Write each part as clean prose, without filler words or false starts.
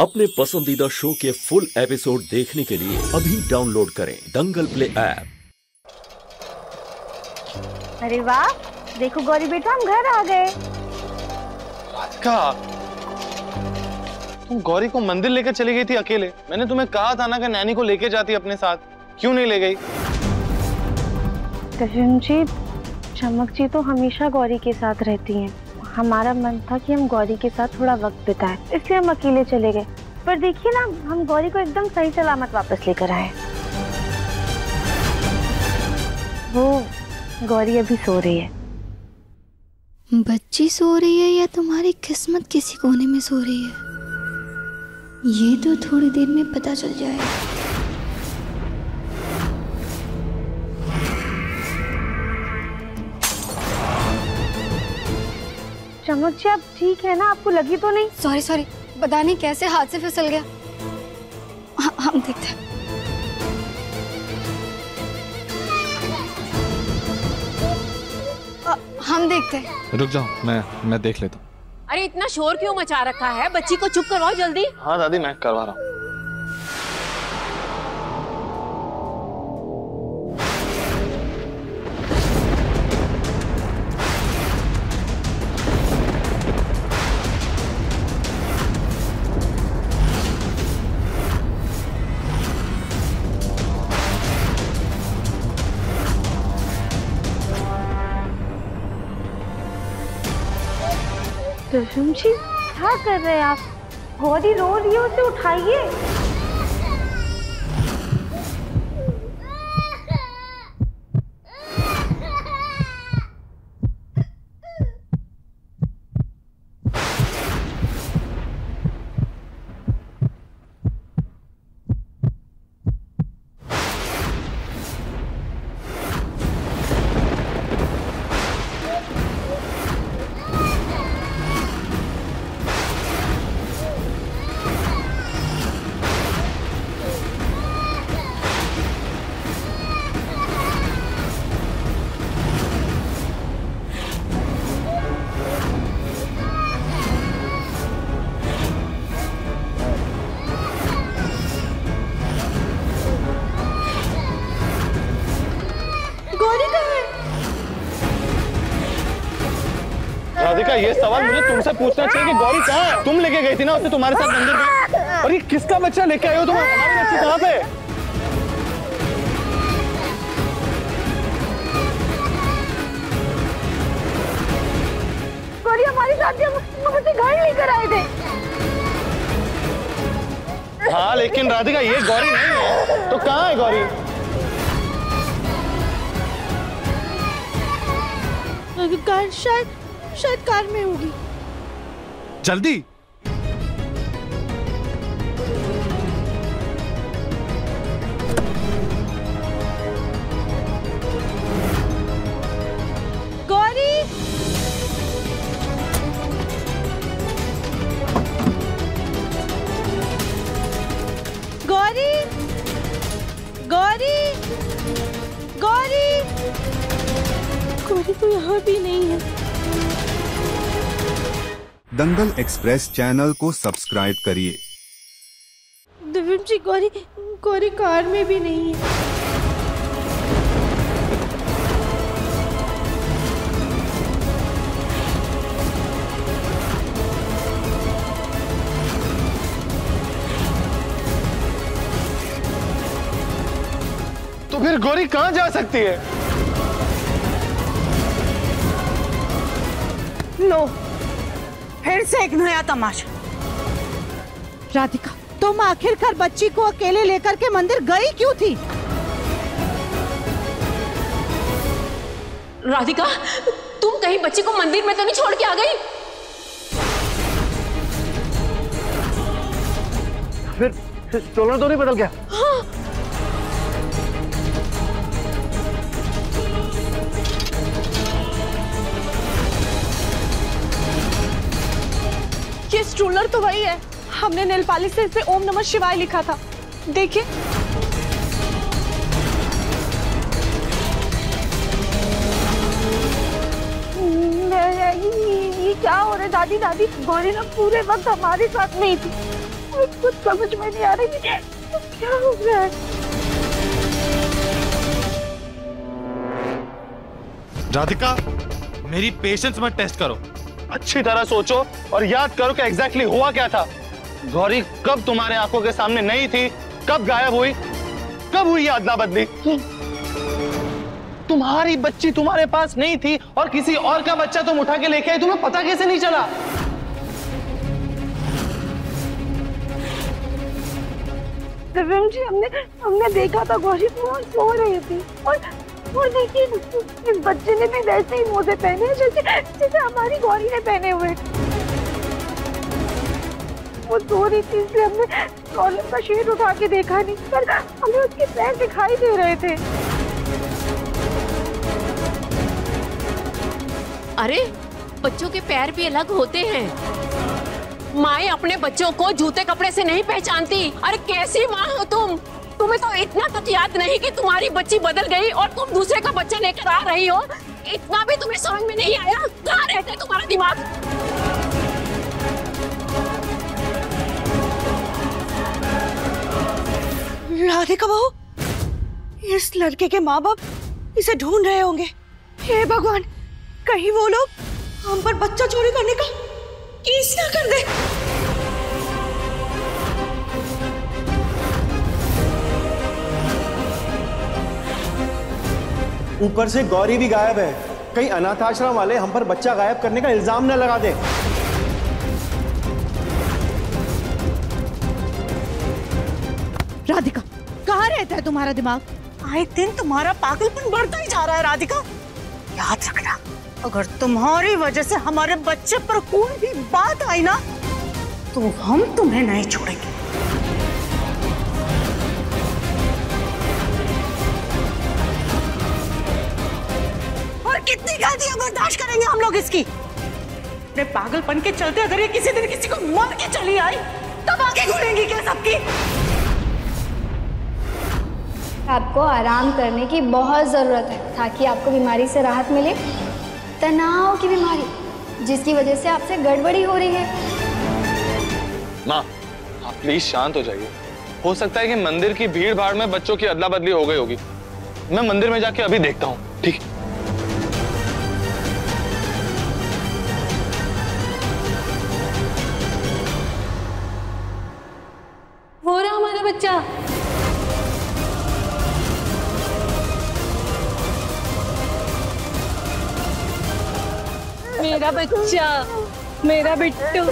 अपने पसंदीदा शो के फुल एपिसोड देखने के लिए अभी डाउनलोड करें दंगल प्ले ऐप। अरे वाह, देखो गौरी बेटा, हम घर आ गए। राधिका, तुम गौरी को मंदिर लेकर चली गई थी अकेले। मैंने तुम्हें कहा था ना कि नैनी को लेके जाती अपने साथ, क्यों नहीं ले गई? कृष्ण जी, चमक जी तो हमेशा गौरी के साथ रहती हैं। हमारा मन था कि हम गौरी के साथ थोड़ा वक्त बिताएं, इसलिए हम अकेले चले गए। पर देखिए ना, हम गौरी को एकदम सही सलामत वापस लेकर आए। वो गौरी अभी सो रही है। बच्ची सो रही है या तुम्हारी किस्मत किसी कोने में सो रही है, ये तो थोड़ी देर में पता चल जाएगा। चमक जी, आप ठीक है ना? आपको लगी तो नहीं? सॉरी, पता नहीं कैसे हाथ से फिसल गया। हम देखते हैं। हम देखते हैं। रुक जाओ, मैं देख लेता हूँ। अरे इतना शोर क्यों मचा रखा है? बच्ची को चुप करवाओ जल्दी। हाँ दादी, मैं करवा रहा हूँ। कृष्ण जी, क्या कर रहे हैं आप? गौरी रो रही है, उसे उठाइए। राधिका, ये सवाल मुझे तुमसे पूछना चाहिए कि गौरी कहाँ है? तुम लेके गई थी ना उसे तुम्हारे साथ मंदिर में। और ये किसका बच्चा लेके आए हो तुम? हमारी बच्ची कहाँ पे? गौरी हमारे साथ जब हम उसे घर लेकर आए थे। हाँ, लेकिन राधिका ये गौरी नहीं है, तो कहाँ है गौरी? शायद कार में होगी। जल्दी। गौरी, गौरी, गौरी, गौरी, गौरी तो यहाँ भी नहीं है। दंगल एक्सप्रेस चैनल को सब्सक्राइब करिए। दिव्यम जी, गौरी कार में भी नहीं है। तो फिर गौरी कहाँ जा सकती है? लो, फिर से एक नया तमाशा। राधिका, तुम आखिरकार बच्ची को अकेले लेकर के मंदिर गई क्यों थी? राधिका, तुम कहीं बच्ची को मंदिर में तो नहीं छोड़ के आ गई? फिर स्ट्रोलर तो नहीं बदल गया? हाँ। ये स्ट्रोलर तो वही है, हमने नेल पॉलिश से इस पे ओम नमः शिवाय लिखा था। देखिए। ये क्या हो रहा है? दादी, गौरी ना पूरे वक्त हमारे साथ में ही थी। कुछ समझ में नहीं आ रही क्या हो गया है। राधिका, मेरी पेशेंस मत टेस्ट करो, अच्छी तरह सोचो और याद करो कि एग्जैक्टली हुआ क्या था। गौरी कब तुम्हारे आंखों के सामने नहीं थी, कब गायब हुई, कब हुई अदला बदली? तुम्हारी बच्ची तुम्हारे पास नहीं थी और किसी और का बच्चा तुम उठा के लेके आए, तुम्हें पता कैसे नहीं चला? दिव्यम जी, हमने देखा था गौरी सो रही थी और देखिए इस बच्चे ने भी वैसे ही मोजे पहने हैं जैसे हमारी गौरी ने पहने हुए। वो सो रही थी इसलिए हमने कॉलम का शेड उठा के देखा नहीं, पर हमें उसके पैर दिखाई दे रहे थे। अरे बच्चों के पैर भी अलग होते हैं। माएं अपने बच्चों को जूते कपड़े से नहीं पहचानती। अरे कैसी माँ हो तुम? तुम्हें तो इतना तक याद नहीं कि तुम्हारी बच्ची बदल गई और तुम दूसरे का बच्चा लेकर आ रही हो? इतना भी तुम्हें समझ में नहीं आया? कहाँ रहता है तुम्हारा दिमाग? राधिका बहू, इस लड़के के माँ बाप इसे ढूंढ रहे होंगे। हे भगवान, कहीं वो लोग हम पर बच्चा चोरी करने का केस ना कर दे। ऊपर से गौरी भी गायब है, कहीं अनाथ आश्रम वाले हम पर बच्चा गायब करने का इल्जाम न लगा दे। राधिका, कहाँ रहता है तुम्हारा दिमाग? आए दिन तुम्हारा पागलपन बढ़ता ही जा रहा है राधिका। याद रखना, अगर तुम्हारी वजह से हमारे बच्चे पर कोई भी बात आई ना, तो हम तुम्हें नहीं छोड़ेंगे। और कितनी गलतियां बर्दाश्त करेंगे हम लोग इसकी? अपने पागलपन के चलते अगर ये किसी दिन किसी को मार के चली आई, तब आगे घूमेंगी क्या सबकी? आपको आराम करने की बहुत ज़रूरत है ताकि आपको बीमारी से राहत मिले। तनाव की बीमारी जिसकी वजह से आपसे गड़बड़ी हो रही है। माँ, आप प्लीज शांत हो जाइए। हो सकता है कि मंदिर की भीड़ भाड़ में बच्चों की अदला बदली हो गई होगी। मैं मंदिर में जाके अभी देखता हूँ, ठीक? वो रहा हमारा बच्चा। मेरा बच्चा, मेरा बिट्टू।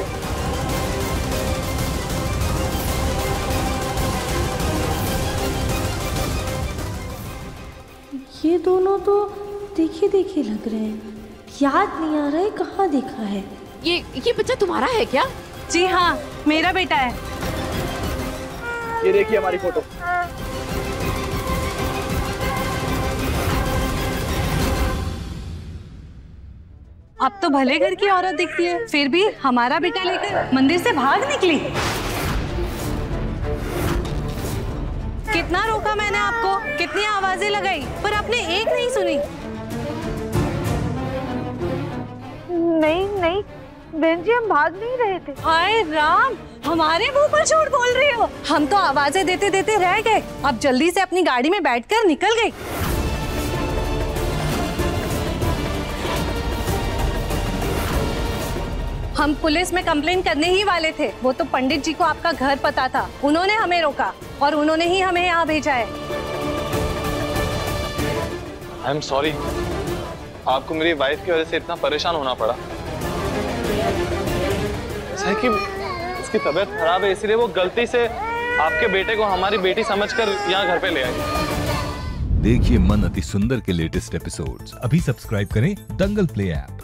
ये दोनों तो देखे देखे लग रहे हैं, याद नहीं आ रहा है कहाँ देखा है। ये बच्चा तुम्हारा है क्या? जी हाँ, मेरा बेटा है। ये देखिए हमारी फोटो। अब तो भले घर की औरत दिखती है, फिर भी हमारा बेटा लेकर मंदिर से भाग निकली। कितना रोका मैंने आपको, कितनी आवाजें लगाई, पर आपने एक नहीं सुनी। नहीं बहन जी, हम भाग नहीं रहे थे। हाय राम, हमारे मुंह पर झूठ बोल रही हो। हम तो आवाजें देते देते रह गए, अब जल्दी से अपनी गाड़ी में बैठकर निकल गई। हम पुलिस में कंप्लेन करने ही वाले थे। वो तो पंडित जी को आपका घर पता था, उन्होंने हमें रोका और उन्होंने ही हमें यहाँ भेजा है। आई एम सॉरी, आपको मेरी वाइफ की वजह से इतना परेशान होना पड़ा। ऐसा है कि उसकी तबीयत खराब है, इसलिए वो गलती से आपके बेटे को हमारी बेटी समझकर यहाँ घर पे ले आई। देखिए मन अति सुंदर के लेटेस्ट एपिसोड्स अभी सब्सक्राइब करें दंगल प्ले ऐप।